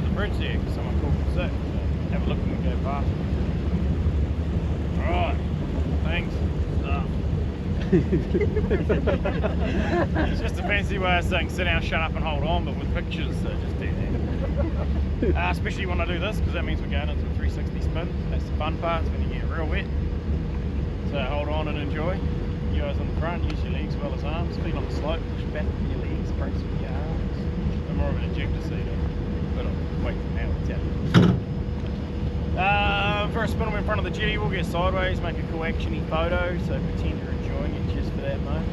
the bridge there because someone called for sick. So have a look when we go past. Alright, thanks. It's just a fancy way of saying sit down, shut up and hold on, but with pictures, so just do that. Especially when I do this, because that means we're going into a 360 spin. That's the fun part, it's when you get real wet. So hold on and enjoy. You guys on the front, use your legs as well as arms. Feet on the slope, push back with your legs, brace with your arms. I'm more of an ejector seat, but I'll wait for now to tell you. For a spin in front of the jetty, we'll get sideways, make a cool action-y photo, so pretend you're enjoying it just for that moment.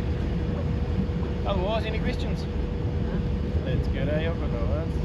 Otherwise, any questions? That's good, eh? I've got no answers.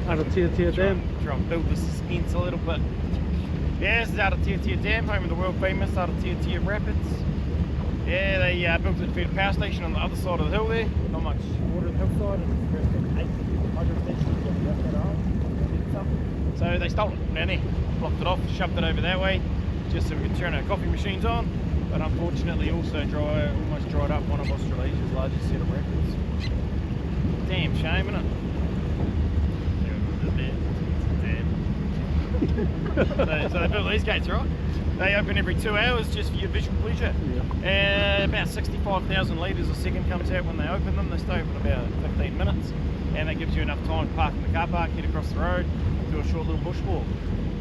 Aratiatia Dam. Try and build the suspense a little bit. Yeah, this is Aratiatia Dam, home of the world famous Aratiatia Rapids. Yeah, they built it to feed a power station on the other side of the hill there. Not much water on the hillside, and the first 8 hydro stations get that on. So they stole it down there, blocked it off, shoved it over that way, just so we could turn our coffee machines on. But unfortunately also almost dried up one of Australasia's largest set of rapids. Damn shame, isn't it? So they built these gates, right? They open every 2 hours just for your visual pleasure. Yeah. About 65,000 litres a second comes out when they open them. They stay open about 15 minutes, and that gives you enough time to park in the car park, get across the road, do a short little bushwalk.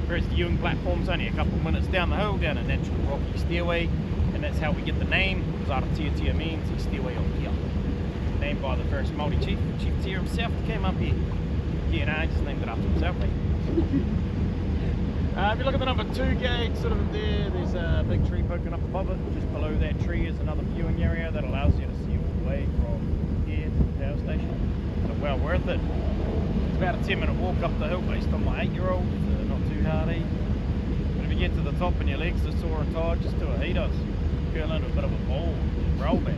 Whereas the viewing platform's only a couple of minutes down the hill, down a natural rocky stairway, and that's how we get the name, because Aratiatia means the stairway of Kia. Named by the first Māori chief, the chief Tia himself, that came up here. Yeah, just named it after himself, mate. If you look at the number 2 gate, sort of there, there's a big tree poking up above it. Just below that tree is another viewing area that allows you to see all the way from here to the power station. So well worth it. It's about a 10-minute walk up the hill based on my 8-year-old, so not too hardy. But if you get to the top and your legs are sore and tired, just do what he does. Curl into a bit of a ball, just roll back.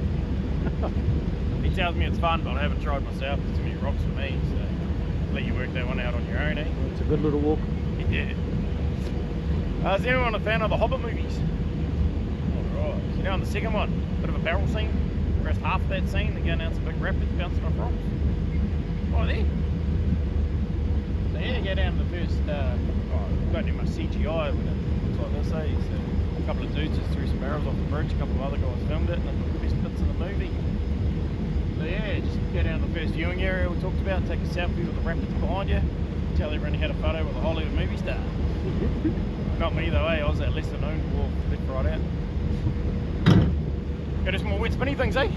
He tells me it's fun, but I haven't tried myself. There's too many rocks for me, so let you work that one out on your own, eh? It's a good little walk. Yeah. Is anyone a fan of the Hobbit movies? Alright, so now on the second one, bit of a barrel scene. First half of that scene, they're going down some big rapids, bouncing off rocks. Right there. So yeah, go down to the first, don't do much CGI when it looks like this, eh? So a couple of dudes just threw some barrels off the bridge, a couple of other guys filmed it, and they put the best bits of the movie. So yeah, just go down to the first viewing area we talked about, take a selfie with the rapids behind you, tell everyone you had a photo with a Hollywood movie star. Not me though, eh? I was that lesser known dwarf left right out. Go do some more wet spinny things, eh?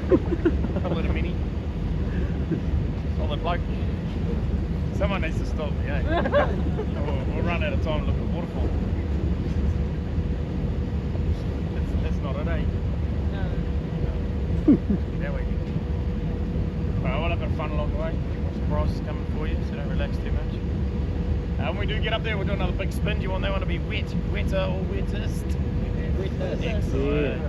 Couple of mini. Solid bloke. Someone needs to stop me, eh? we'll run out of time to look at waterfall. That's not it, eh? No. There we go. Alright, we'll have a bit of fun along the way. More surprises coming for you, so don't relax too much. When we do get up there, we'll do another big spin. Do you want that one to be wet, wetter, or wettest? Excellent.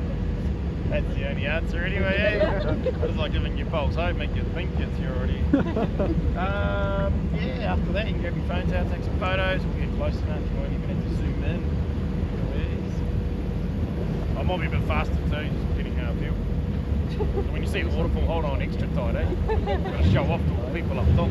That's the only answer anyway, eh? It's like giving you pulse, I make you think it's you already. Yeah, after that you can grab your phones out, take some photos, we'll get close enough, you won't even have to zoom in. I might be a bit faster too, just depending how I feel. So when you see the waterfall, hold on extra tight, eh? You've got to show off to all the people up top.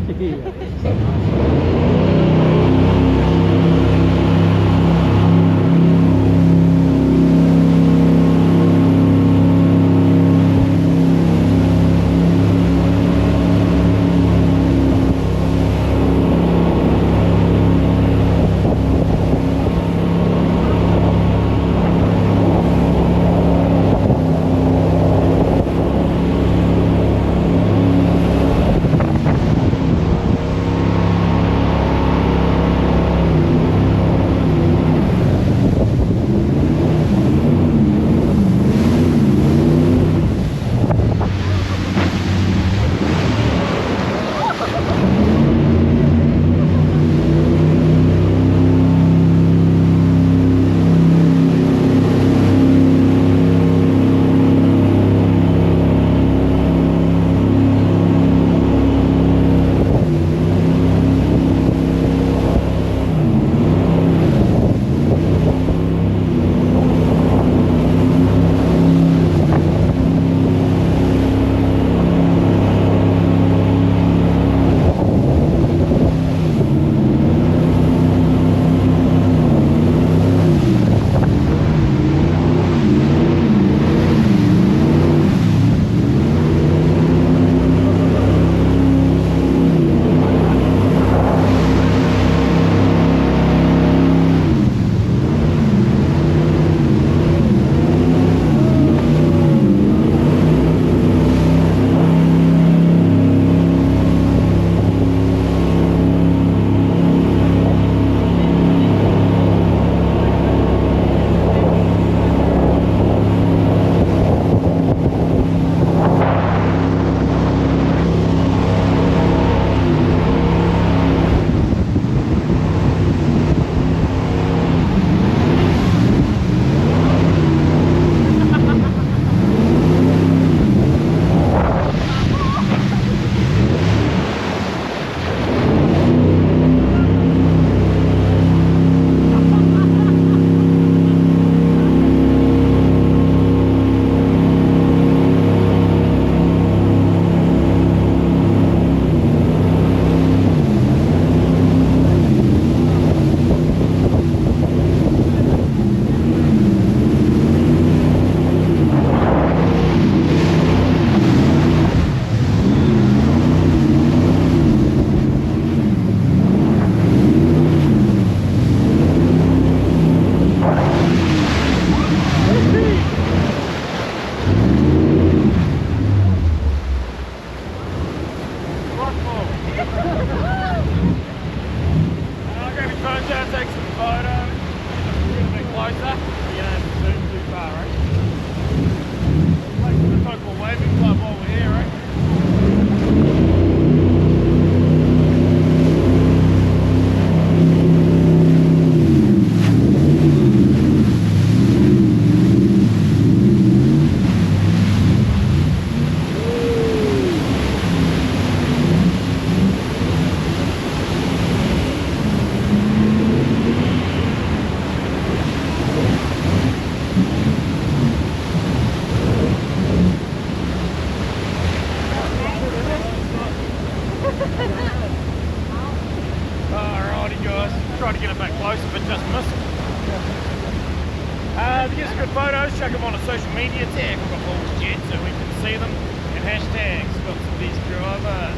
Get some good photos, chuck them on a social media, tag Hukafalls Jet so we can see them, and hashtags got some best driver.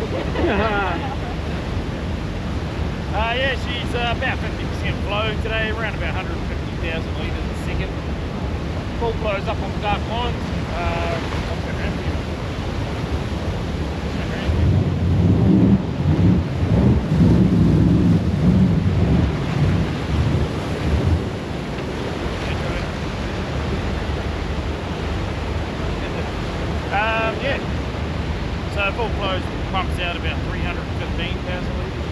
Yeah, she's about 50% flow today, around about 150,000 litres a second. Full flows up on the dark lines. I'll get around here. Yeah. So full flows pumps out about 315,000 litres.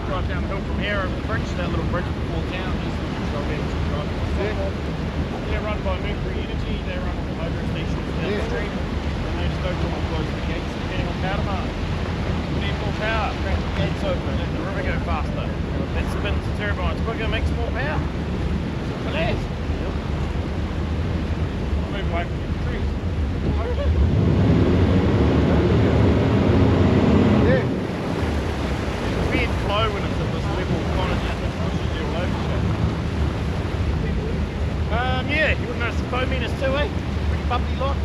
Drive down the hill from here over the bridge, that little bridge before town, just drive in to drive across there. They're run by Mercury Energy, they run all the hydro stations downstream, and they just open and close the gates depending on power demand. We need more power, crack the gates open, let the river go faster. That spins the turbines quicker, makes more power. Simple as. I'll move away from the trees. Weird flow when it's at this level, kind of just pushes you all over shit. Yeah, you wouldn't notice the foam meters too, eh? Pretty bumpy lot.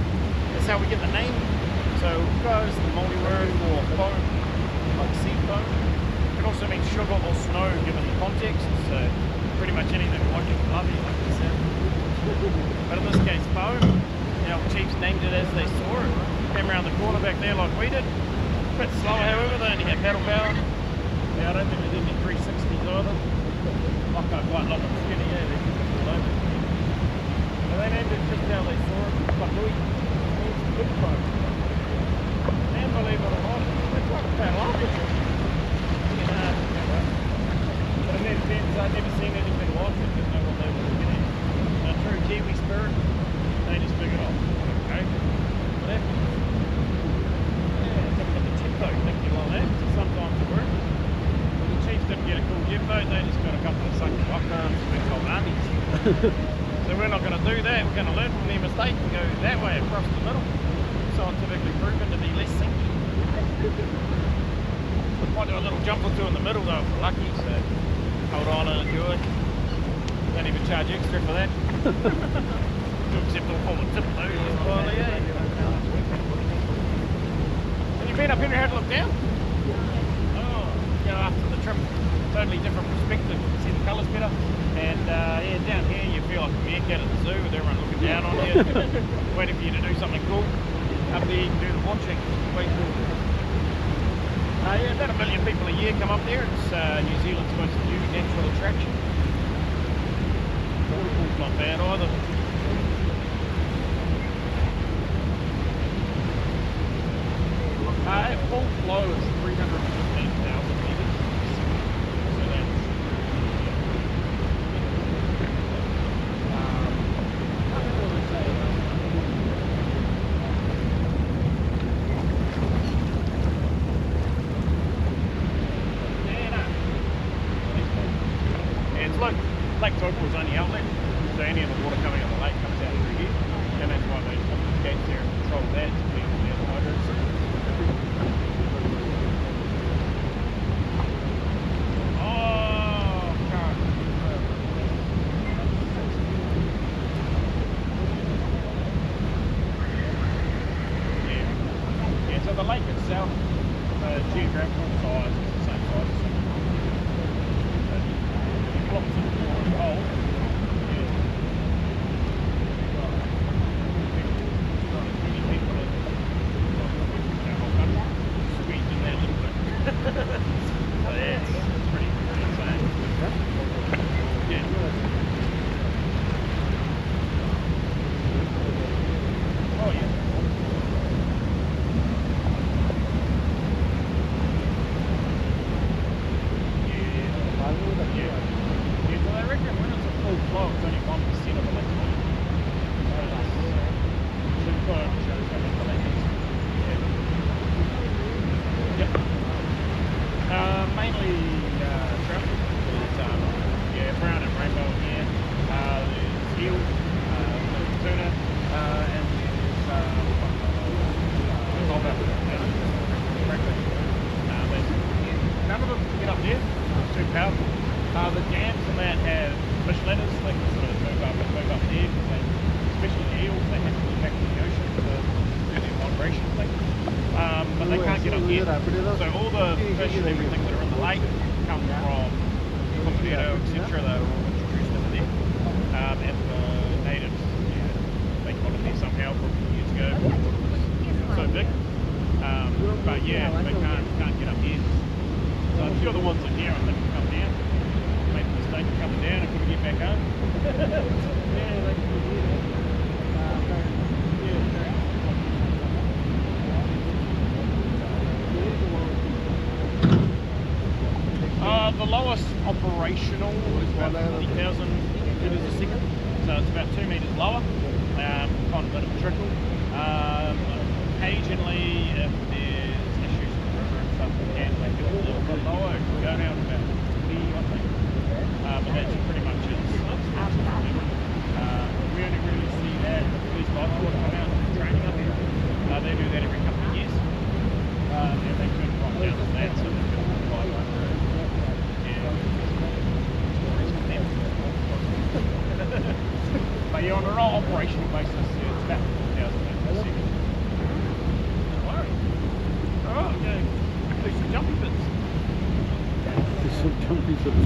That's how we get the name. So Huka is the Māori word for foam, like sea foam. It also means sugar or snow given the context, so pretty much anything like it, fluffy, like this sound. But in this case, foam, you know, chiefs named it as they saw it. Came around the corner back there like we did. A bit slower, however, they only had paddle power. Yeah, I don't think there's any 360s either. Like I quite like them skinny, yeah, they can all over. So they named it just how they saw it. But Louis means big foam. And believe it or not, it's like a bad laugh. But in that sense, I've never seen anything like it, didn't know what they were looking at. Now, true Kiwi spirit, they just figured off. Okay, what happened? Yeah, it's got the tempo thinking like that, so sometimes it works. The Chiefs didn't get a cool jet boat, they just got a couple of sucky waka and big old aunties. So we're not going to do that, we're going to learn from their mistake and go that way across the middle. Scientifically proven to be less sinky. Might do a little jump or two in the middle though if we're lucky, so hold on and enjoy. Don't even charge extra for that. Except all form of tip though, finally, yeah. Have you been up here and had a look down? Oh, you know, after the trip, totally different perspective, see the colours better. And yeah, down here you feel like a meerkat at the zoo with everyone looking down on you, waiting for you to do something cool. Up there you can do the watching, way cool. Yeah, about 1 million people a year come up there. It's New Zealand's most new natural attraction. Waterfall's not bad either. Full flow is 315,000 litres. So that's Lake Taupō is only outlet, so any of the water coming out of the lake comes out through here, and that's why they put these gates there and control that to be able to get the hydros. Oh, God. Yeah, so the lake itself, geographical size is the same size as the dams and that have fish ladders, they can sort of move up there, because especially eels, they have to look back to the ocean to do their migration thing. But they can't get up here. So all the fish and everything that are in the lake come from Waikato, etc. They were all introduced into there. And the natives, they got in there somehow from years ago before it was so big. But yeah, they can't get up here. So few of the ones in here I think will come down. Made the mistake of coming down and couldn't get back home. The lowest operational is about 50,000 litres a second, so it's about 2 metres lower, kind of a bit of a trickle. Occasionally, if there's issues with the river and stuff, we can make it a little bit lower. It can go down to about 50, I think, but that's pretty much it. We only really see that these guys come out and training up here. They do that every couple of years. And they turn right down to that, so they can fly over. But yeah, on a raw operational basis, yeah, it's about 50,000 litres a second. Don't worry. Alright, okay. Do some jumpy bits. There's some jumpy bits.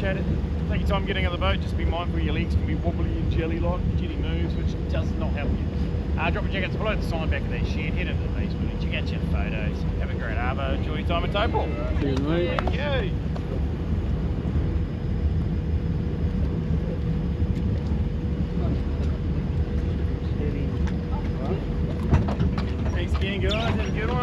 appreciate it. Take your time getting on the boat. Just be mindful your legs can be wobbly and jelly-like. The jetty moves, which does not help you. Drop your jackets below the sign back of that shed. Head into the basement and check out your photos. Have a great arvo. Enjoy your time at Taupō. Cheers, mate. Thank you. Thanks again, guys. Have a good one.